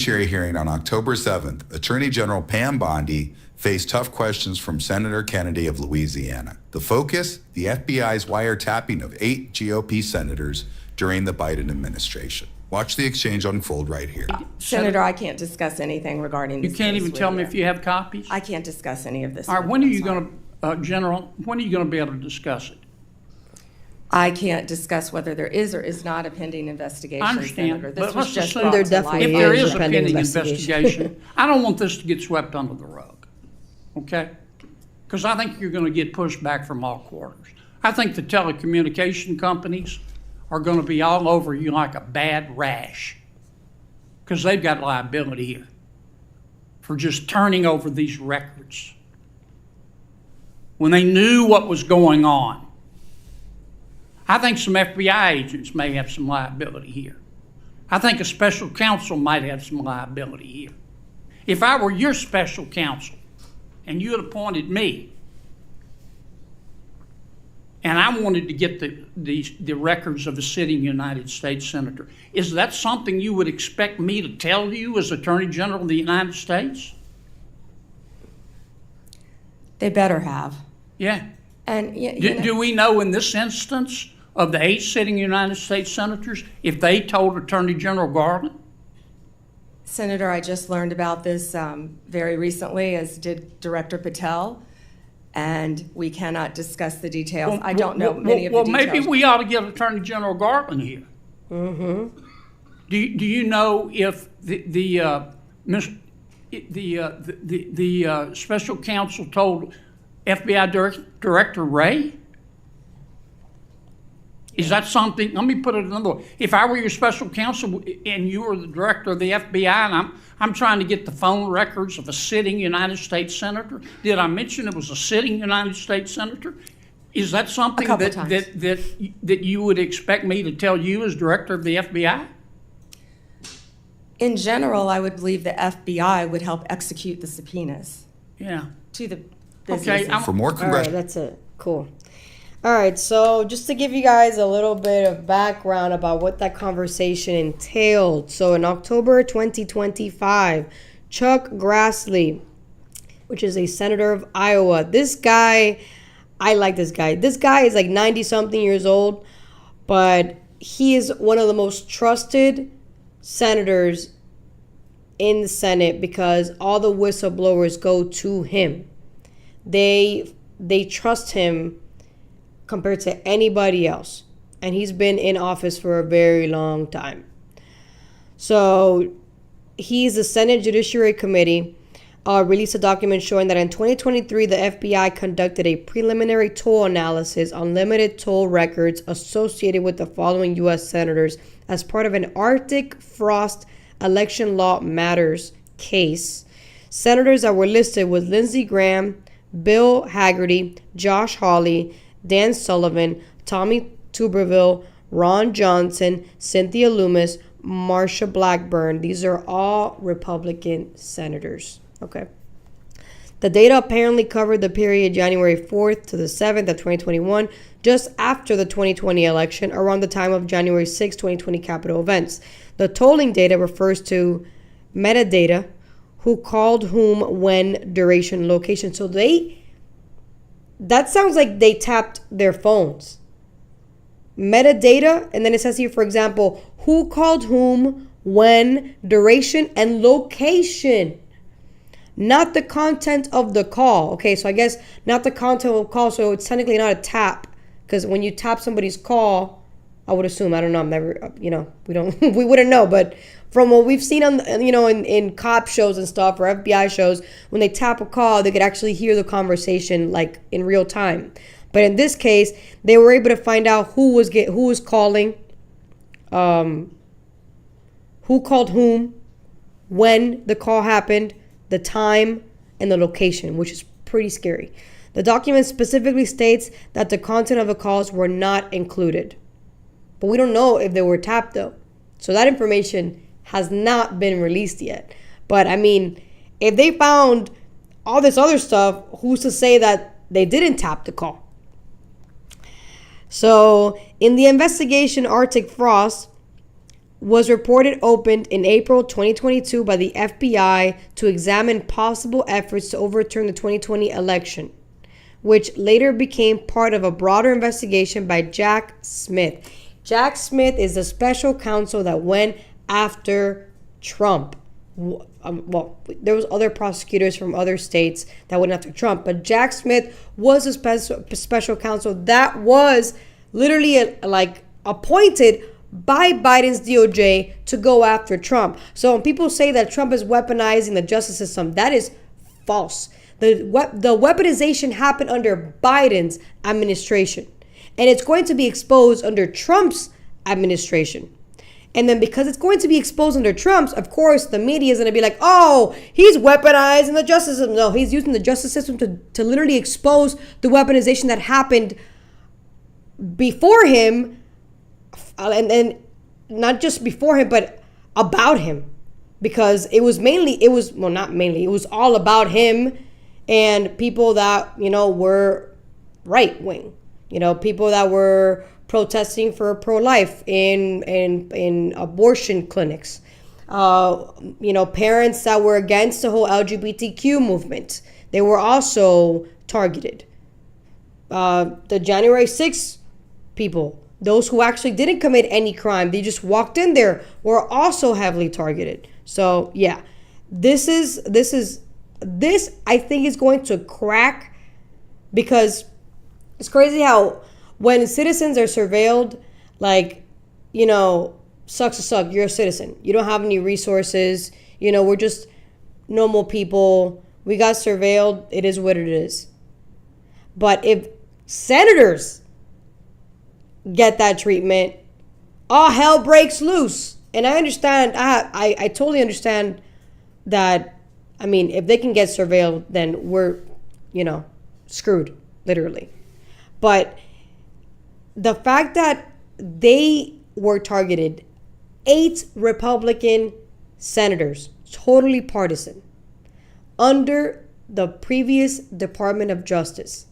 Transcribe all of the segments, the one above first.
Judiciary hearing on October 7th, Attorney General Pam Bondi faced tough questions from Senator Kennedy of Louisiana. The focus? The FBI's wiretapping of 8 GOP senators during the Biden administration. Watch the exchange unfold right here. Senator, I can't discuss anything regarding this. You can't even tell me if you have copies? I can't discuss any of this. All right, when are you going to, General, when are you going to be able to discuss it? I can't discuss whether there is or is not a pending investigation. I understand, Senator. but This was let's just assume brought there to definitely light. If there is is a a pending pending investigation. investigation, I don't want this to get swept under the rug, okay? Because I think you're going to get pushed back from all quarters. I think the telecommunication companies are going to be all over you like a bad rash because they've got liability here for just turning over these records when they knew what was going on. I think some FBI agents may have some liability here. I think a special counsel might have some liability here. If I were your special counsel and you had appointed me and I wanted to get the records of a sitting United States senator, is that something you would expect me to tell you as Attorney General of the United States? They better have. Yeah. And Do we know in this instance of the 8 sitting United States senators if they told Attorney General Garland? Senator, I just learned about this very recently, as did Director Patel, and we cannot discuss the details. I don't know many of the details. Well, maybe we ought to get Attorney General Garland here. Mm-hmm. Do you know if the special counsel told FBI Director Wray? Is that something? Let me put it another way. If I were your special counsel and you were the director of the FBI, and I'm trying to get the phone records of a sitting United States senator, did I mention it was a sitting United States senator? Is that something that you would expect me to tell you as director of the FBI? In general, I would believe the FBI would help execute the subpoenas. Yeah. To the businesses. Okay. For more All right, congressional. that's it. Cool. All right, so just to give you guys a little bit of background about what that conversation entailed. So in October 2025, Chuck Grassley, which is a senator of Iowa, this guy, I like this guy. This guy is like 90-something years old, but he is one of the most trusted senators in the Senate because all the whistleblowers go to him. They trust him compared to anybody else. And he's been in office for a very long time. So he's the Senate Judiciary Committee released a document showing that in 2023, the FBI conducted a preliminary toll analysis on limited toll records associated with the following U.S. senators as part of an Arctic Frost Election Law Matters case. Senators that were listed was Lindsey Graham, Bill Hagerty, Josh Hawley, Dan Sullivan, Tommy Tuberville, Ron Johnson, Cynthia Lummis, Marsha Blackburn. These are all Republican senators. Okay. The data apparently covered the period January 4th to the 7th of 2021, just after the 2020 election, around the time of January 6, 2020 Capitol events. The tolling data refers to metadata, who called whom, when, duration, location. So that sounds like they tapped their phones. Metadata, and then it says here, for example, who called whom, when, duration, and location. Not the content of the call. Okay, so I guess not the content of the call, so it's technically not a tap. Because when you tap somebody's call, I would assume, I don't know, I'm never, we wouldn't know, but from what we've seen on, in cop shows and stuff or FBI shows, when they tap a call, they could actually hear the conversation like in real time. But in this case, they were able to find out who was calling, who called whom, when the call happened, the time, and the location, which is pretty scary. The document specifically states that the content of the calls were not included. But we don't know if they were tapped though. So that information has not been released yet. But I mean, if they found all this other stuff, who's to say that they didn't tap the call? So in the investigation Arctic Frost, was reported opened in April 2022 by the FBI to examine possible efforts to overturn the 2020 election, which later became part of a broader investigation by Jack Smith. Jack Smith is the special counsel that went after Trump. Well, there was other prosecutors from other states that went after Trump, but Jack Smith was a special counsel that was literally appointed by Biden's DOJ to go after Trump. So when people say that Trump is weaponizing the justice system, that is false. The weaponization happened under Biden's administration, and it's going to be exposed under Trump's administration. And then because it's going to be exposed under Trump's, of course, the media is going to be like, oh, he's weaponizing the justice system. No, he's using the justice system to literally expose the weaponization that happened before him, and not just before him, but about him. Because it was all about him and people that, were right wing, people that were protesting for pro-life in abortion clinics, parents that were against the whole LGBTQ movement. They were also targeted. The January 6th people, those who actually didn't commit any crime, they just walked in there, were also heavily targeted. So yeah, this I think is going to crack, because it's crazy how when citizens are surveilled, sucks to suck, you're a citizen. You don't have any resources. We're just normal people. We got surveilled. It is what it is. But if senators get that treatment, all hell breaks loose. And I understand, I totally understand that, if they can get surveilled, then we're, screwed, literally. But the fact that they were targeted, 8 Republican senators, totally partisan, under the previous Department of Justice,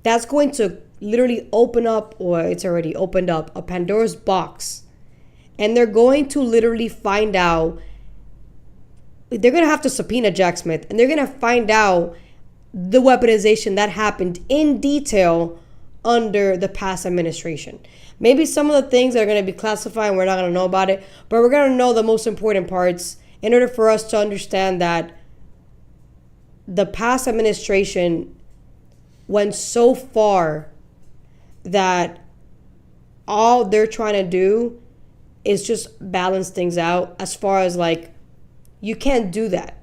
that's going to literally open up, or it's already opened up, a Pandora's box. And they're going to literally find out, they're going to have to subpoena Jack Smith, and they're going to find out the weaponization that happened in detail under the past administration. Maybe some of the things that are going to be classified, we're not going to know about it, but we're going to know the most important parts in order for us to understand that the past administration went so far that all they're trying to do is just balance things out, as far as you can't do that.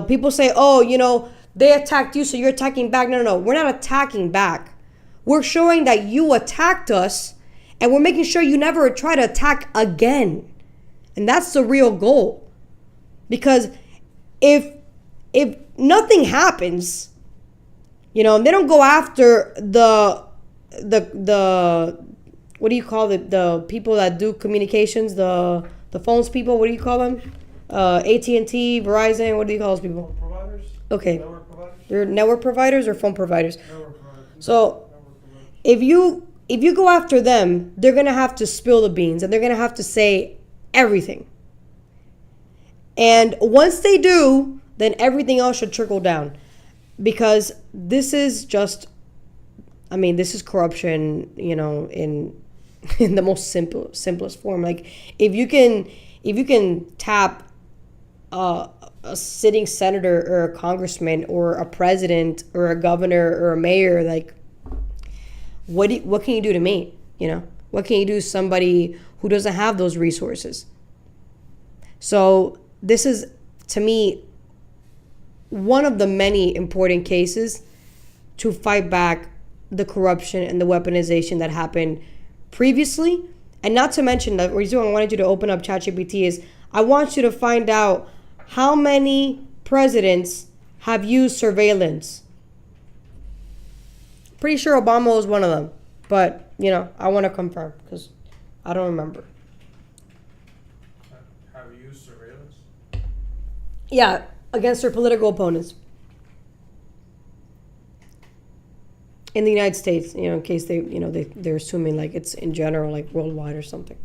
People say, oh, they attacked you, so you're attacking back. No, we're not attacking back. We're showing that you attacked us, and we're making sure you never try to attack again. And that's the real goal. Because if nothing happens, and they don't go after the what do you call it? The people that do communications, the phones people, what do you call them? AT&T, Verizon, what do you call those people? Providers? Okay. Network providers? They're network providers or phone providers? Network providers. So if you go after them, they're going to have to spill the beans, and they're going to have to say everything. And once they do, then everything else should trickle down. Because this is just, this is corruption, in the most simplest form. If you can tap a sitting senator or a congressman or a president or a governor or a mayor, what can you do to me? What can you do to somebody who doesn't have those resources? So this is, to me, one of the many important cases to fight back the corruption and the weaponization that happened previously. And not to mention, the reason I wanted you to open up ChatGPT is I want you to find out how many presidents have used surveillance. Pretty sure Obama was one of them, but I want to confirm because I don't remember. Have you used surveillance? Yeah, against their political opponents in the United States. In case they're assuming it's in general, worldwide or something.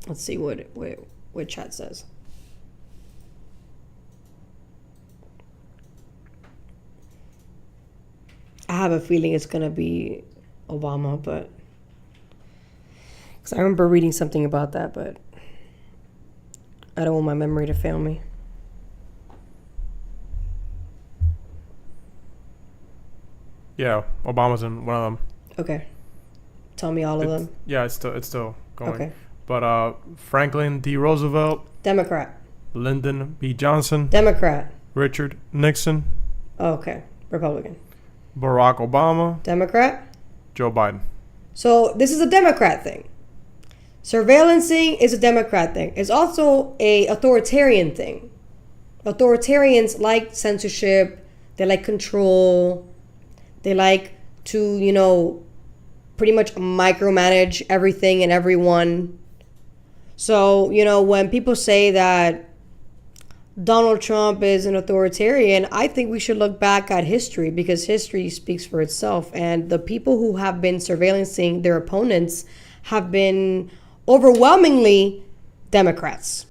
Let's see what chat says. I have a feeling it's gonna be Obama, but because I remember reading something about that, but I don't want my memory to fail me. Yeah, Obama's in one of them. Okay, tell me all of them. Yeah, it's still going. Okay, But Franklin D. Roosevelt, Democrat, Lyndon B. Johnson, Democrat. Richard Nixon, Okay, Republican, Barack Obama, Democrat. Joe Biden. So this is a Democrat thing. Surveillancing is a Democrat thing. It's also a authoritarian thing. Authoritarians like censorship. They like control. They like to, pretty much micromanage everything and everyone. So, when people say that Donald Trump is an authoritarian, I think we should look back at history because history speaks for itself. And the people who have been surveillancing their opponents have been overwhelmingly Democrats.